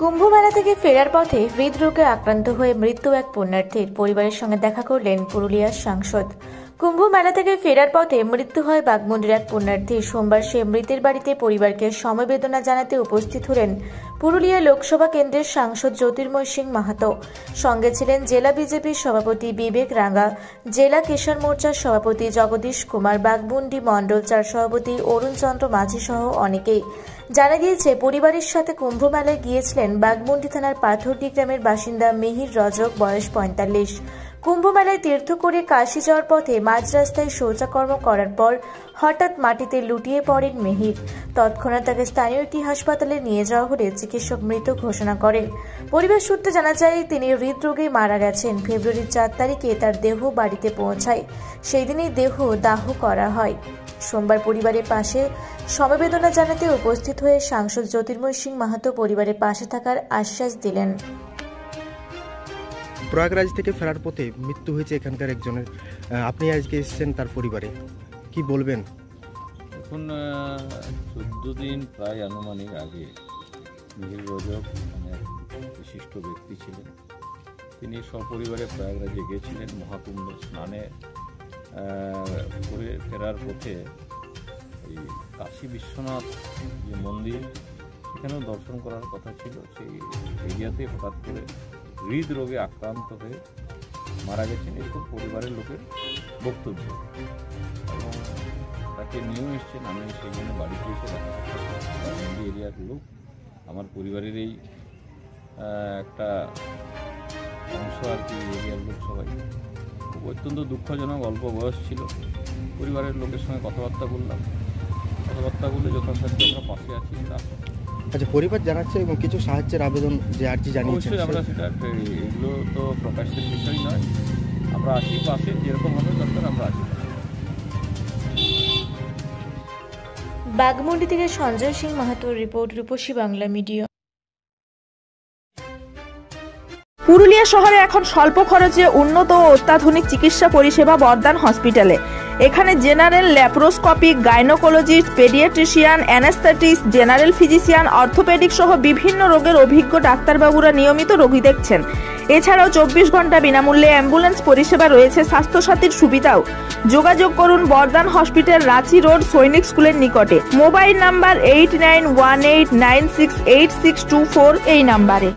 কুম্ভ মেলা থেকে ফেরার পথে হৃদরোগে আক্রান্ত হয়ে মৃত্যু এক পুণ্যার্থীর। পরিবারের সঙ্গে দেখা করলেন পুরুলিয়ার সাংসদ। কুম্ভ মেলা থেকে ফেরার পথে মৃত্যু হয় বাঘমুন্ডির এক পুণ্যার্থীর। সোমবার সে মৃতের বাড়িতে পরিবারকে সমবেদনা জানাতে উপস্থিত হলেন পুরুলিয়া লোকসভা কেন্দ্রের সাংসদ জ্যোতির্ময় সিং মাহাতো। সঙ্গে ছিলেন জেলা বিজেপির সভাপতি বিবেক রাঙ্গা, জেলা কিষাণ মোর্চার সভাপতি জগদীশ কুমার, বাঘমুন্ডি মণ্ডল ৪ সভাপতি অরুণ চন্দ্র মাঝি সহ অনেকেই। জানা গিয়েছে, পরিবারের সাথে কুম্ভ মেলায় গিয়েছিলেন বাঘমুন্ডি থানার পাথরডি গ্রামের বাসিন্দা মিহির রজক, বয়স ৪৫। কুম্ভ মেলায় তীর্থ করে কাশি যাওয়ার পথে মাঝ রাস্তায় শৌচকর্ম করার পর হঠাৎ মাটিতে লুটিয়ে পড়েন মিহির। তৎক্ষণাৎ তাকে স্থানীয় একটি হাসপাতালে নিয়ে যাওয়া হলে চিকিৎসক মৃত ঘোষণা করেন। পরিবার সূত্রে জানা যায়, তিনি হৃদরোগে মারা গেছেন। ফেব্রুয়ারির ৪ তারিখে তার দেহ বাড়িতে পৌঁছায়। সেই দিনই দেহ দাহ করা হয়। সোমবার পরিবারের পাশে সমবেদনা জানাতে উপস্থিত হয়ে সাংসদ জ্যোতির্ময় সিং মাহাতো পরিবারের পাশে থাকার আশ্বাস দিলেন। প্রয়াগরাজ থেকে ফেরার পথে মৃত্যু হয়েছে এখানকার একজনের। আপনি আজকে এসেছেন তার পরিবারে, কি বলবেন? এখন 14 দিন প্রায় আনুমানিক আগে মিহির রজক অনেক বিশিষ্ট ব্যক্তি ছিলেন। তিনি সপরিবারে প্রয়াগরাজে গিয়েছিলেন মহাকুম্ভ স্নানে করে ফেরার পথে এই কাশী বিশ্বনাথ যে মন্দির, সেখানেও দর্শন করার কথা ছিল। সেই এরিয়াতে হঠাৎ করে হৃদরোগে আক্রান্ত হয়ে মারা গেছেন, এরকম পরিবারের লোকের বক্তব্য। এবং তাকে নিয়েও এসছেন। আমি সেই জন্য বাড়িতে এসে বাঘমুন্ডি এরিয়ার লোক, আমার পরিবারের এই একটা অংশ আর কি, এরিয়ার লোক সবাই খুব অত্যন্ত দুঃখজনক। অল্প বয়স ছিল। পরিবারের লোকের সঙ্গে কথাবার্তা বললাম, কথাবার্তা বলে যথাসাধ্য আমরা পাশে আছি। আচ্ছা, পরিবার জানাচ্ছে এবং কিছু সাহায্যের আবেদন যে আর্জি জানিয়েছে, অবশ্যই আমরা সেটা, এগুলো তো প্রকাশের বিষয় নয়। আমরা আছি পাশে, যেরকম হবে দরকার আমরা আছি। বাঘমুন্ডি থেকে সঞ্জয় সিং মাহাতোর রিপোর্ট, রূপসী বাংলা মিডিয়া। পুরুলিয়া শহরে এখন স্বল্প খরচে উন্নত ও অত্যাধুনিক চিকিৎসা পরিষেবা বর্দান হসপিটালে। এখানে general, laparoscopic, gynaecologist, paediatrician, anaesthetist, general physician, orthopaedic সহ বিভিন্ন রোগের অভিজ্ঞ ডাক্তারবাবুরা নিয়মিত রোগী দেখছেন। এছাড়াও 24 ঘন্টা বিনামূল্যে অ্যাম্বুলেন্স পরিষেবা রয়েছে, স্বাস্থ্যসাথীর সুবিধাও। যোগাযোগ করুন বর্দান হসপিটাল, রাঁচি রোড, সৈনিক স্কুলের নিকটে। মোবাইল নাম্বার 8918968624 এই নাম্বারে।